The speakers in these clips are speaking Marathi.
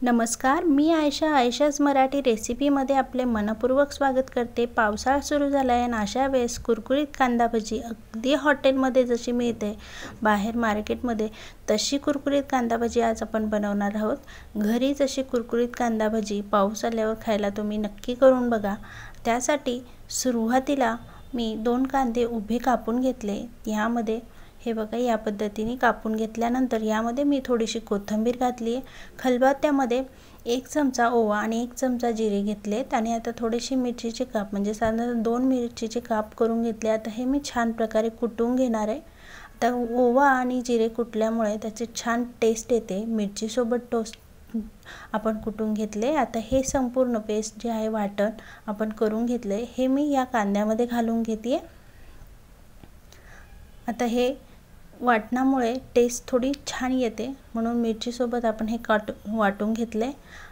नमस्कार, मी आयशाच मराठी रेसिपीमध्ये आपले मनपूर्वक स्वागत करते। पावसाळा सुरू झाला आहे आणि अशा वेळेस कुरकुरीत कांदा भजी अगदी हॉटेलमध्ये जशी मिळते बाहेर मार्केटमध्ये तशी कुरकुरीत कांदा भजी आज आपण बनवणार आहोत। घरी जशी कुरकुरीत कांदा भजी पाऊस आल्यावर खायला तुम्ही नक्की करून बघा। त्यासाठी सुरुवातीला मी 2 कांदे उभे कापून घेतले। यामध्ये हे बघा या पद्धतीने कापून घेतल्यानंतर यामध्ये मी थोडीशी कोथिंबीर घातली आहे। खलबत्त्यामध्ये 1 चमचा ओवा आणि 1 चमचा जिरे घेतलेत आणि आता थोडीशी मिरचीचे काप म्हणजे साधारण 2 मिरचीचे काप करून घेतले। आता हे मी छान प्रकारे कुटून घेणार आहे। आता ओवा आणि जिरे कुटल्यामुळे त्याचे छान टेस्ट येते। मिरची सोबत टोस्ट आपण कुटून घेतले। आता हे संपूर्ण पेस्ट जे आहे वाटण आपण करून घेतले हे मी या कांद्यामध्ये घालून घेते। आता हे वाटणामुळे टेस्ट थोडी छान येते म्हणून मिरची सोबत आपण हे वाटून घेतले।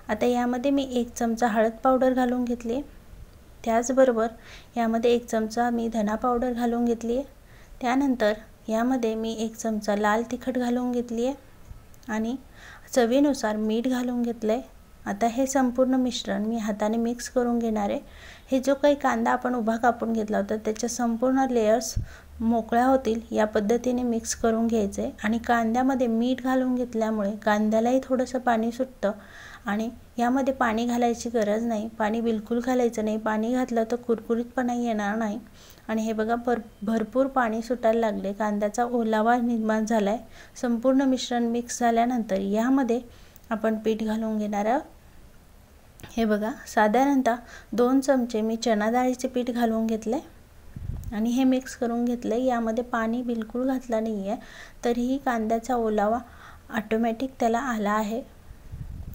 आता यामध्ये मी 1 चमचा हळद पावडर घालून घेतली। त्याचबरोबर यामध्ये 1 चमचा मी धना पावडर घालून घेतली। त्यानंतर यामध्ये मी 1 चमचा लाल तिखट घालून घेतली आणि चवीनुसार मीठ घालून घेतले। आता हे संपूर्ण मिश्रण मी हाताने मिक्स करून घेणार आहे। हे जो काही कांदा आपण उभा कापून घेतला होता त्याच्या संपूर्ण लेयर्स मोकळ्या होतील या पद्धतीने मिक्स करून घ्यायचे आणि कांद्यामध्ये मीठ घालून घेतल्यामुळे कांद्यालाही थोडंसं पाणी सुटतं आणि यामध्ये पाणी घालायची गरज नाही। पाणी बिलकुल घालायचं नाही। पाणी घातलं तर कुरकुरीतपणा येणार नाही आणि हे बघा भरपूर पाणी सुटायला लागले। कांद्याचा ओलावा निर्माण झालाय। संपूर्ण मिश्रण मिक्स झाल्यानंतर यामध्ये आपण पीठ घालून घेणार आहोत। हे बघा साधारणतः 2 चमचे मी चणा डाळीचे पीठ घालून घेतले आणि हे मिक्स करून घेतले। यामध्ये पाणी बिलकुल घातला नाही आहे तरीही कांद्याचा ओलावा ऑटोमॅटिक त्याला आला आहे।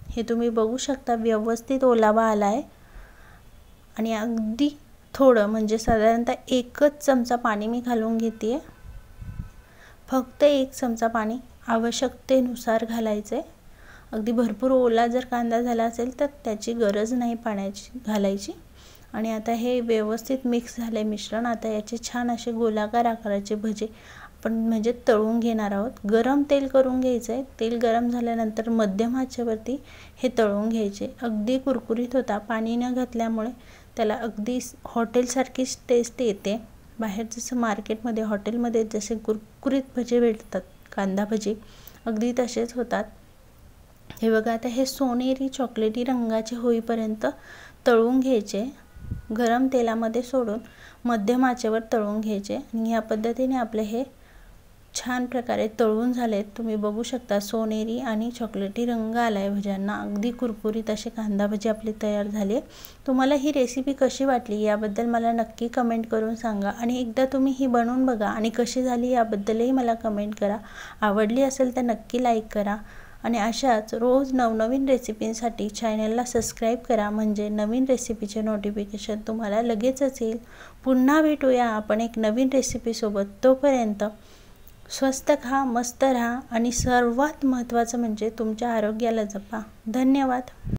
हे तुम्ही बघू शकता व्यवस्थित ओलावा आला आहे आणि अगदी थोडं म्हणजे साधारणतः 1च चमचा पाणी मी घालून घेते। फक्त 1 चमचा पाणी आवश्यकतेनुसार घालायचे। अगदी भरपूर ओला जर कांदा झाला असेल तर त्याची गरज नाही पाण्याची घालायची। आणि आता हे व्यवस्थित मिक्स झाले मिश्रण। आता याचे छान असे गोलाकार आकाराचे भजे आपण म्हणजे तळून घेणार आहोत। गरम तेल करून घ्यायचे। तेल गरम झाल्यानंतर मध्यम आचेवरती हे तळून घ्यायचे। अगदी कुरकुरीत होता। पाणी न घातल्यामुळे त्याला अगदी हॉटेलसारखीच टेस्ट येते। बाहेर जसं मार्केटमध्ये हॉटेलमध्ये जसे कुरकुरीत भजे भेटतात कांदा भजी अगदी तसेच होतात। हे बघा आता हे सोनेरी चॉकलेटी रंगाचे होईपर्यंत तळून घ्यायचे। गरम तेलामध्ये सोडून मध्यम आचेवर तळून घ्यायचे आणि या पद्धतीने आपले हे छान प्रकारे तळून झालेत। तुम्ही बघू शकता सोनेरी आणि चॉकलेटी रंग आलाय भज्यांना। अगदी कुरकुरीत असे कांदा भजी आपली तयार झाले। तुम्हाला ही रेसिपी कशी वाटली याबद्दल मला नक्की कमेंट करून सांगा आणि एकदा तुम्ही ही बनवून बघा आणि कशी झाली याबद्दलही मला कमेंट करा। आवडली असेल तर नक्की लाईक करा आणि अशाच रोज नवनवीन रेसिपींसाठी चॅनलला सबस्क्राईब करा म्हणजे नवीन रेसिपीचे नोटिफिकेशन तुम्हाला लगेचच येईल। पुन्हा भेटूया आपण एक नवीन रेसिपी सोबत। तोपर्यंत स्वस्त खा, मस्त राहा आणि सर्वात महत्त्वाचं म्हणजे तुमच्या आरोग्याला जपा। धन्यवाद।